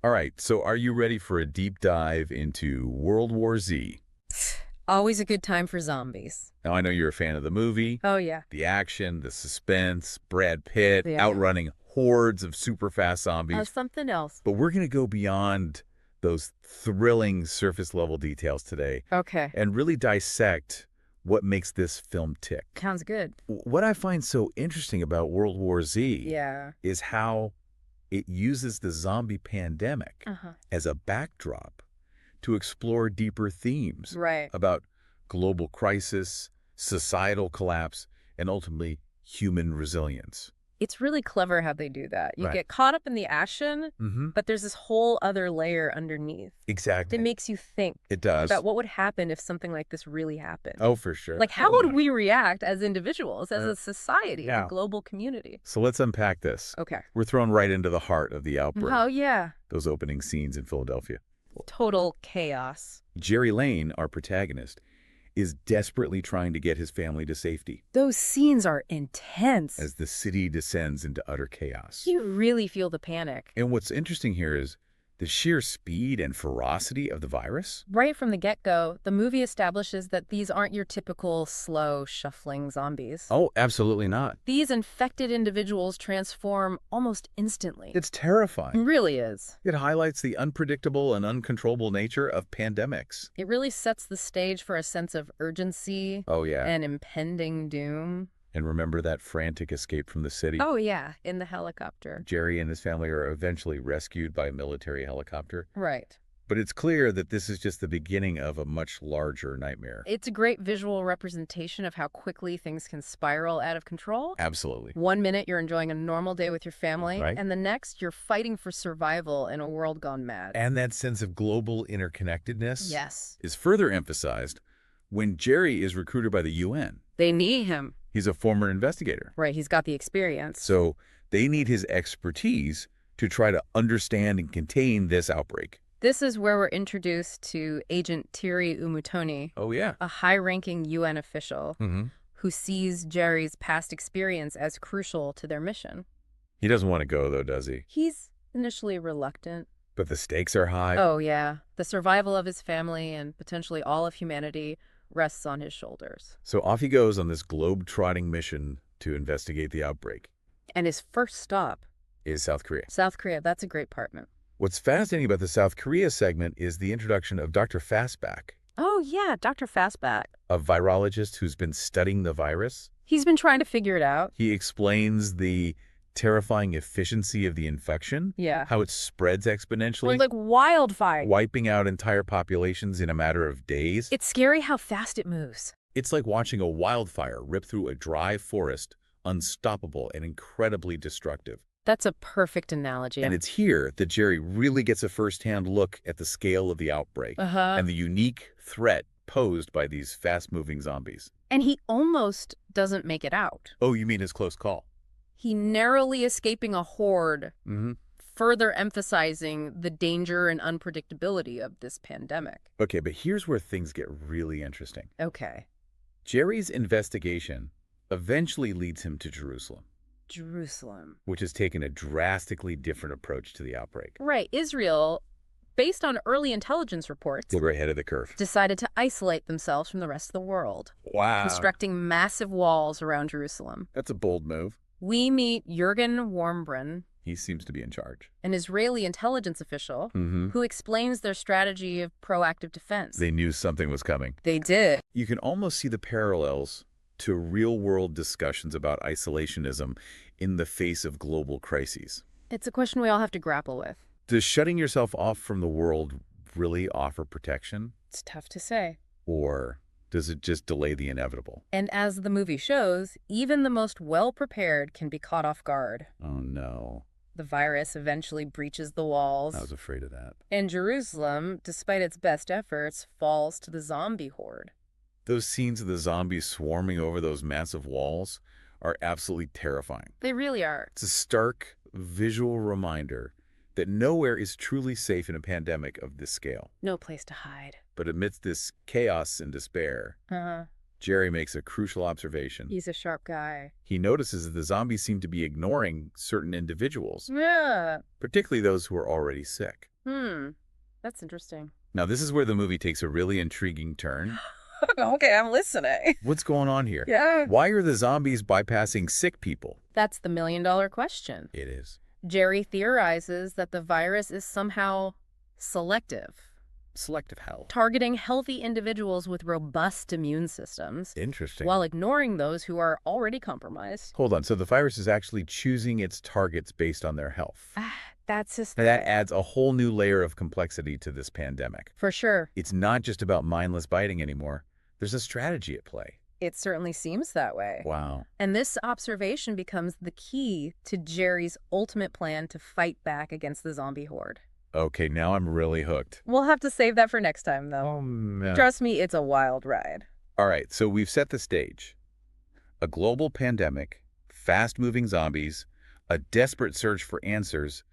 All right, so are you ready for a deep dive into World War Z? Always a good time for zombies. Now, I know you're a fan of the movie, Oh, yeah. the action, the suspense, Brad Pitt Yeah. outrunning hordes of super fast zombies, Something else. but we're going to go beyond those thrilling surface level details today Okay. and really dissect what makes this film tick. Sounds good. What I find so interesting about World War Z Yeah. is how it uses the zombie pandemic Uh-huh. as a backdrop to explore deeper themes Right. about global crisis, societal collapse, and ultimately human resilience. It's really clever how they do that. You Right. get caught up in the action, Mm-hmm. but there's this whole other layer underneath that Exactly. makes you think It does. about what would happen if something like this really happened. Oh, for sure. Like, how would we react as individuals, as a society, Yeah. a global community? So let's unpack this. Okay. We're thrown right into the heart of the outbreak, Oh, yeah. those opening scenes in Philadelphia. Total chaos. Gerry Lane, our protagonist, is desperately trying to get his family to safety Those scenes are intense. as the city descends into utter chaos. You really feel the panic. And what's interesting here is the sheer speed and ferocity of the virus. Right from the get-go, the movie establishes that these aren't your typical slow, shuffling zombies. Oh, absolutely not. These infected individuals transform almost instantly. It's It terrifying. really is. It highlights the unpredictable and uncontrollable nature of pandemics. It really sets the stage for a sense of urgency Oh, yeah. and impending doom. And remember that frantic escape from the city? Oh, yeah, in the helicopter. Jerry and his family are eventually rescued by a military helicopter. Right. But it's clear that this is just the beginning of a much larger nightmare. It's a great visual representation of how quickly things can spiral out of control. Absolutely. One minute you're enjoying a normal day with your family, Right. and the next you're fighting for survival in a world gone mad. And that sense of global interconnectedness Yes. is further emphasized when Jerry is recruited by the UN. They need him. He's a former investigator. Right, he's got the experience. So they need his expertise to try to understand and contain this outbreak. This is where we're introduced to Agent Thierry Umutoni, Oh, yeah. a high-ranking UN official Mm-hmm. who sees Jerry's past experience as crucial to their mission. He doesn't want to go, though, does he? He's initially reluctant. But the stakes are high. Oh, yeah. The survival of his family and potentially all of humanity rests on his shoulders. So off he goes on this globe-trotting mission to investigate the outbreak. And his first stop, Is South Korea. South Korea. That's a great part. What's fascinating about the South Korea segment is the introduction of Dr. Fastback, Oh, yeah, Dr. Fastback. a virologist who's been studying the virus. He's been trying to figure it out. He explains the terrifying efficiency of the infection, Yeah. how it spreads exponentially, Like wildfire. wiping out entire populations in a matter of days. It's scary how fast it moves. It's like watching a wildfire rip through a dry forest, unstoppable and incredibly destructive. That's a perfect analogy. And it's here that Jerry really gets a first-hand look at the scale of the outbreak and the unique threat posed by these fast-moving zombies. And he almost doesn't make it out. Oh, you mean his close call? He narrowly escaping a horde, Mm-hmm. further emphasizing the danger and unpredictability of this pandemic. Okay, but here's where things get really interesting. Okay. Jerry's investigation eventually leads him to Jerusalem, Jerusalem. which has taken a drastically different approach to the outbreak. Right. Israel, based on early intelligence reports, We're ahead of the curve. decided to isolate themselves from the rest of the world, Wow. constructing massive walls around Jerusalem. That's a bold move. We meet Jürgen Wormbrunn, He seems to be in charge. an Israeli intelligence official, Mm-hmm. who explains their strategy of proactive defense. They knew something was coming. They did. You can almost see the parallels to real-world discussions about isolationism in the face of global crises. It's a question we all have to grapple with. Does shutting yourself off from the world really offer protection? It's tough to say. Or does it just delay the inevitable? And as the movie shows, even the most well-prepared can be caught off guard. Oh, no. The virus eventually breaches the walls. I was afraid of that. And Jerusalem, despite its best efforts, falls to the zombie horde. Those scenes of the zombies swarming over those massive walls are absolutely terrifying. They really are. It's a stark visual reminder that nowhere is truly safe in a pandemic of this scale. No place to hide. But amidst this chaos and despair, Uh-huh. Gerry makes a crucial observation. He's a sharp guy. He notices that the zombies seem to be ignoring certain individuals, Yeah. particularly those who are already sick. That's interesting. Now, this is where the movie takes a really intriguing turn. Okay, I'm listening. What's going on here? Yeah. Why are the zombies bypassing sick people? That's the million-dollar question. It is. Gerry theorizes that the virus is somehow selective, Selective how? targeting healthy individuals with robust immune systems, Interesting. while ignoring those who are already compromised. Hold on. So the virus is actually choosing its targets based on their health. That's just... Now, that adds a whole new layer of complexity to this pandemic. For sure. It's not just about mindless biting anymore. There's a strategy at play. It certainly seems that way. Wow. And this observation becomes the key to Gerry's ultimate plan to fight back against the zombie horde. Okay, now I'm really hooked. We'll have to save that for next time, though. Oh, man. Trust me, it's a wild ride. All right, so we've set the stage. A global pandemic, fast-moving zombies, a desperate search for answers,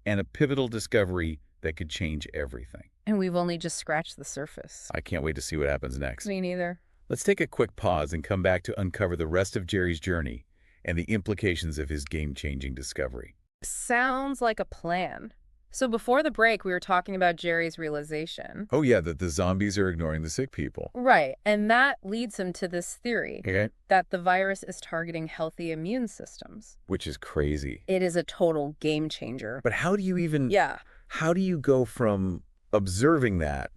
and a pivotal discovery that could change everything. And we've only just scratched the surface. I can't wait to see what happens next. Me neither. Let's take a quick pause and come back to uncover the rest of Gerry's journey and the implications of his game-changing discovery. Sounds like a plan. So before the break, we were talking about Gerry's realization. Oh yeah, that the zombies are ignoring the sick people. Right, and that leads him to this theory Okay. that the virus is targeting healthy immune systems. Which is crazy. It is a total game changer. But how do you even... Yeah. How do you go from observing that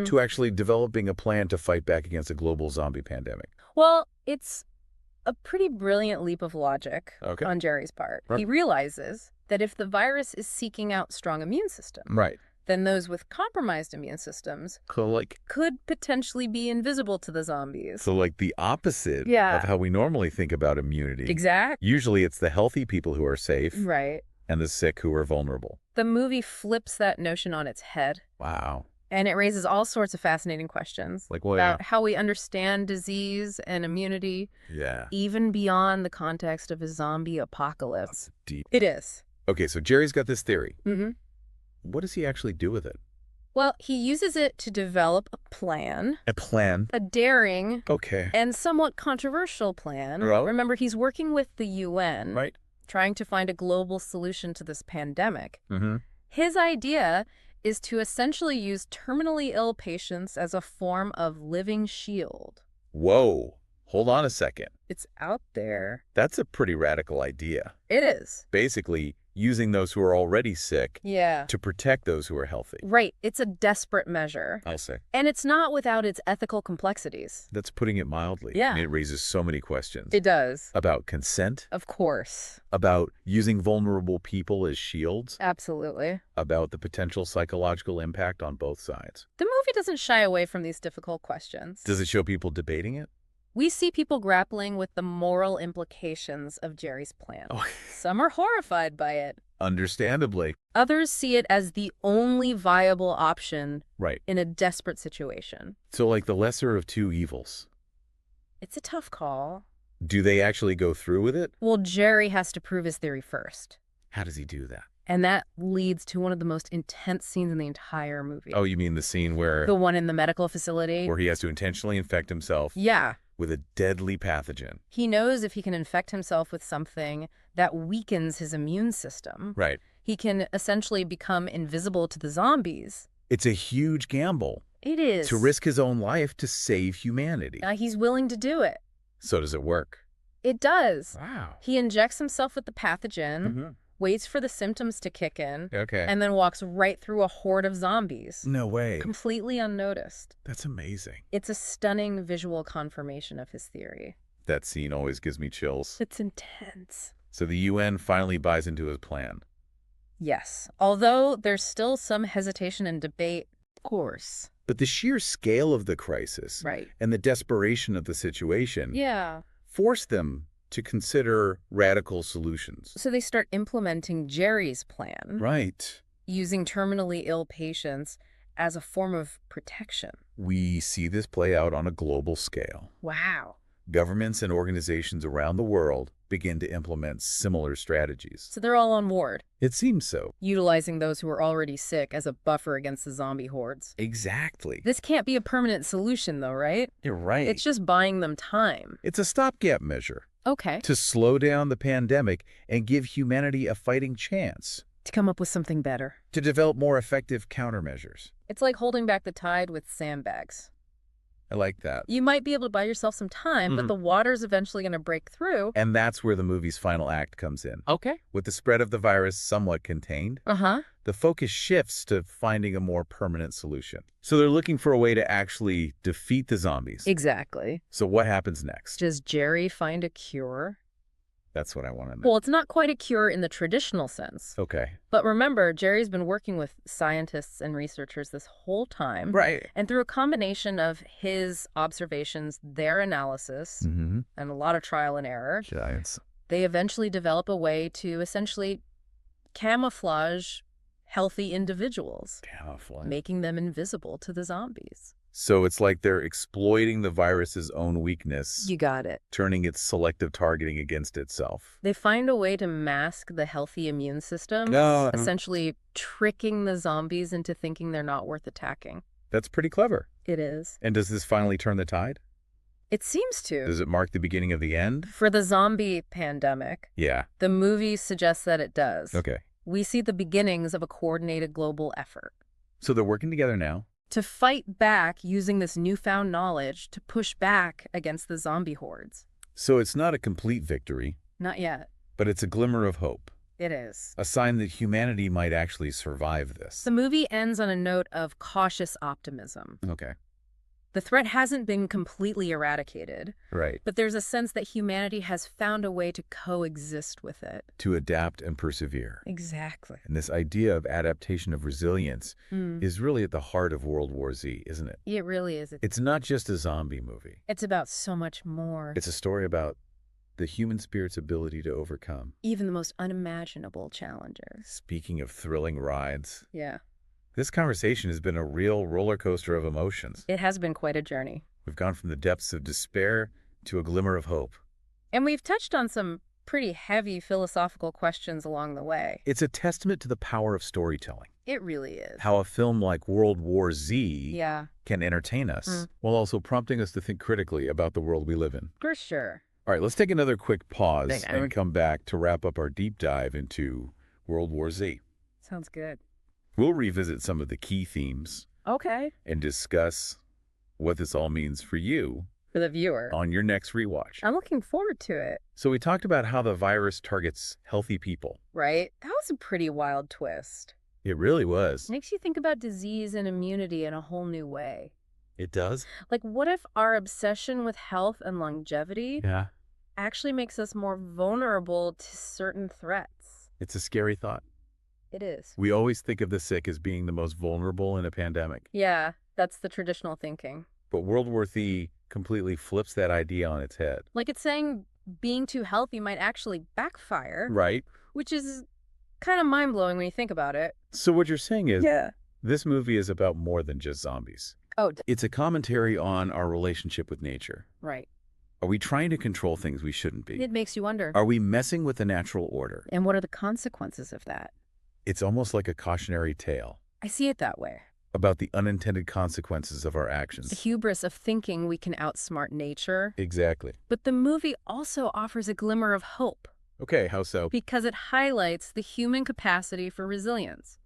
to actually developing a plan to fight back against a global zombie pandemic? Well, it's a pretty brilliant leap of logic Okay. on Gerry's part. Right. He realizes that if the virus is seeking out strong immune systems, Right. then those with compromised immune systems So like could potentially be invisible to the zombies. the opposite Yeah. of how we normally think about immunity. Exactly. Usually it's the healthy people who are safe Right. and the sick who are vulnerable. The movie flips that notion on its head, Wow. and it raises all sorts of fascinating questions Like what? about how we understand disease and immunity, Yeah. even beyond the context of a zombie apocalypse. That's deep. It is. Okay, so Gerry's got this theory. Mm-hmm. What does he actually do with it? Well, he uses it to develop a plan, A plan. a daring Okay. and somewhat controversial plan. Well- Remember, he's working with the UN, Right. trying to find a global solution to this pandemic. Mm-hmm. His idea is to essentially use terminally ill patients as a form of living shield. Whoa. Hold on a second. It's out there. That's a pretty radical idea. It is. Basically, using those who are already sick Yeah. to protect those who are healthy. Right. It's a desperate measure. I'll say. And it's not without its ethical complexities. That's putting it mildly. Yeah. I mean, it raises so many questions. It does. About consent, Of course. about using vulnerable people as shields, Absolutely. about the potential psychological impact on both sides. The movie doesn't shy away from these difficult questions. Does it show people debating it? We see people grappling with the moral implications of Gerry's plan. Oh, Some are horrified by it. understandably. Others see it as the only viable option Right. in a desperate situation. So like the lesser of two evils. It's a tough call. Do they actually go through with it? Well, Gerry has to prove his theory first. How does he do that? And that leads to one of the most intense scenes in the entire movie. Oh, you mean the scene where The one in the medical facility? he has to intentionally infect himself Yeah. with a deadly pathogen. He knows if he can infect himself with something that weakens his immune system, Right. he can essentially become invisible to the zombies. It's a huge gamble It is. to risk his own life to save humanity. He's willing to do it. So does it work? It does. Wow. He injects himself with the pathogen, Mm-hmm. waits for the symptoms to kick in, Okay. and then walks right through a horde of zombies, No way. completely unnoticed. That's amazing. It's a stunning visual confirmation of his theory. That scene always gives me chills. It's intense. So the UN finally buys into his plan. Yes, although there's still some hesitation and debate, of course. But the sheer scale of the crisis Right. and the desperation of the situation Yeah. forced them to consider radical solutions. So they start implementing Gerry's plan, Right. using terminally ill patients as a form of protection. We see this play out on a global scale. Wow. Governments and organizations around the world begin to implement similar strategies. So they're all on board, It seems so. utilizing those who are already sick as a buffer against the zombie hordes. Exactly. This can't be a permanent solution, though, right? You're right. It's just buying them time. It's a stopgap measure Okay. to slow down the pandemic and give humanity a fighting chance, To come up with something better. to develop more effective countermeasures. It's like holding back the tide with sandbags. I like that. You might be able to buy yourself some time, but the water's eventually going to break through. And that's where the movie's final act comes in. Okay. With the spread of the virus somewhat contained, Uh-huh. the focus shifts to finding a more permanent solution. So they're looking for a way to actually defeat the zombies. Exactly. So what happens next? Does Gerry find a cure? That's what I want to know. Well, it's not quite a cure in the traditional sense. Okay. But remember, Gerry's been working with scientists and researchers this whole time. Right. And through a combination of his observations, their analysis, Mm-hmm. and a lot of trial and error, Giants. they eventually develop a way to essentially camouflage healthy individuals, Camouflage. making them invisible to the zombies. So it's like they're exploiting the virus's own weakness, You got it. turning its selective targeting against itself. They find a way to mask the healthy immune system, No. essentially tricking the zombies into thinking they're not worth attacking. That's pretty clever. It is. And does this finally turn the tide? It seems to. Does it mark the beginning of the end? For the zombie pandemic, Yeah. the movie suggests that it does. Okay. We see the beginnings of a coordinated global effort So they're working together now. to fight back using this newfound knowledge to push back against the zombie hordes. So it's not a complete victory, Not yet. but it's a glimmer of hope, It is. a sign that humanity might actually survive this. The movie ends on a note of cautious optimism. Okay. The threat hasn't been completely eradicated, Right. but there's a sense that humanity has found a way to coexist with it. To adapt and persevere. Exactly. And this idea of adaptation of resilience is really at the heart of World War Z, isn't it? It really is. It's not just a zombie movie. It's about so much more. It's a story about the human spirit's ability to overcome. Even the most unimaginable challenges. Speaking of thrilling rides, Yeah. this conversation has been a real roller coaster of emotions. It has been quite a journey. We've gone from the depths of despair to a glimmer of hope. And we've touched on some pretty heavy philosophical questions along the way. It's a testament to the power of storytelling. It really is. How a film like World War Z Yeah, can entertain us while also prompting us to think critically about the world we live in. for sure. All right, let's take another quick pause Thank- and come back to wrap up our deep dive into World War Z. Sounds good. We'll revisit some of the key themes Okay. and discuss what this all means for you For the viewer. on your next rewatch. I'm looking forward to it. So we talked about how the virus targets healthy people. Right? That was a pretty wild twist. It really was. Makes you think about disease and immunity in a whole new way. It does? Like, what if our obsession with health and longevity Yeah. actually makes us more vulnerable to certain threats? It's a scary thought. It is. We always think of the sick as being the most vulnerable in a pandemic. Yeah, that's the traditional thinking. But World War Z completely flips that idea on its head. Like, it's saying being too healthy might actually backfire, Right? which is kind of mind-blowing when you think about it. So what you're saying is Yeah. this movie is about more than just zombies. Oh, It's a commentary on our relationship with nature. right. Are we trying to control things we shouldn't be? It makes you wonder. Are we messing with the natural order? And what are the consequences of that? It's almost like a cautionary tale I see it that way. about the unintended consequences of our The actions. hubris of thinking we can outsmart nature. Exactly. But the movie also offers a glimmer of hope Okay, how so? because it highlights the human capacity for resilience.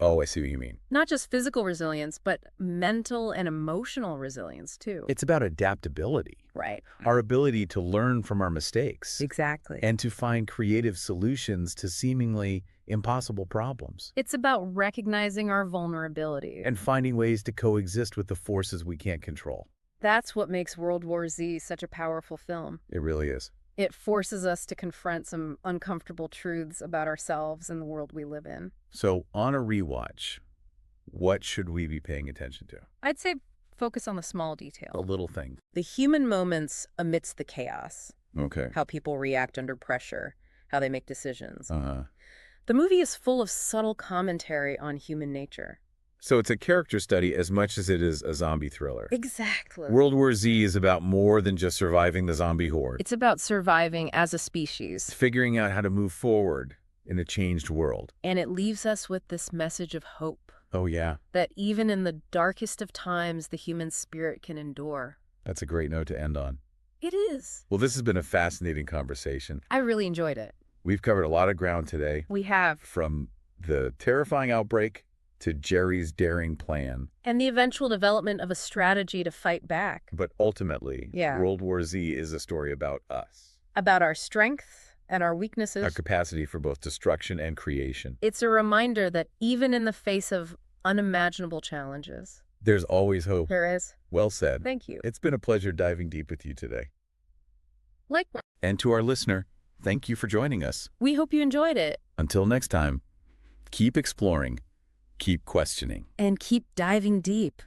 Oh, I see what you mean. Not just physical resilience, but mental and emotional resilience, too. It's about adaptability, Right. our ability to learn from our mistakes Exactly. and to find creative solutions to seemingly impossible problems It's about recognizing our vulnerability. and finding ways to coexist with the forces we can't control. That's what makes World War Z such a powerful film. It really is. It forces us to confront some uncomfortable truths about ourselves and the world we live in. So on a rewatch, what should we be paying attention to? I'd say focus on the small The details. little thing. The human moments amidst the chaos. Okay. How people react under pressure. How they make decisions. Uh-huh. The movie is full of subtle commentary on human nature. So it's a character study as much as it is a zombie thriller. Exactly. World War Z is about more than just surviving the zombie horde. It's about surviving as a species. It's figuring out how to move forward in a changed world. And it leaves us with this message of hope. Oh, yeah. That even in the darkest of times, the human spirit can endure. That's a great note to end on. It is. Well, this has been a fascinating conversation. I really enjoyed it. We've covered a lot of ground today. We have. From the terrifying outbreak to Gerry's daring plan. And the eventual development of a strategy to fight back. But ultimately, Yeah. World War Z is a story about us. About our strength and our weaknesses. Our capacity for both destruction and creation. It's a reminder that even in the face of unimaginable challenges, there's always hope. there is. Well said. Thank you. It's been a pleasure diving deep with you today. Likewise. And to our listener, thank you for joining us. We hope you enjoyed it. Until next time, keep exploring, keep questioning. And keep diving deep.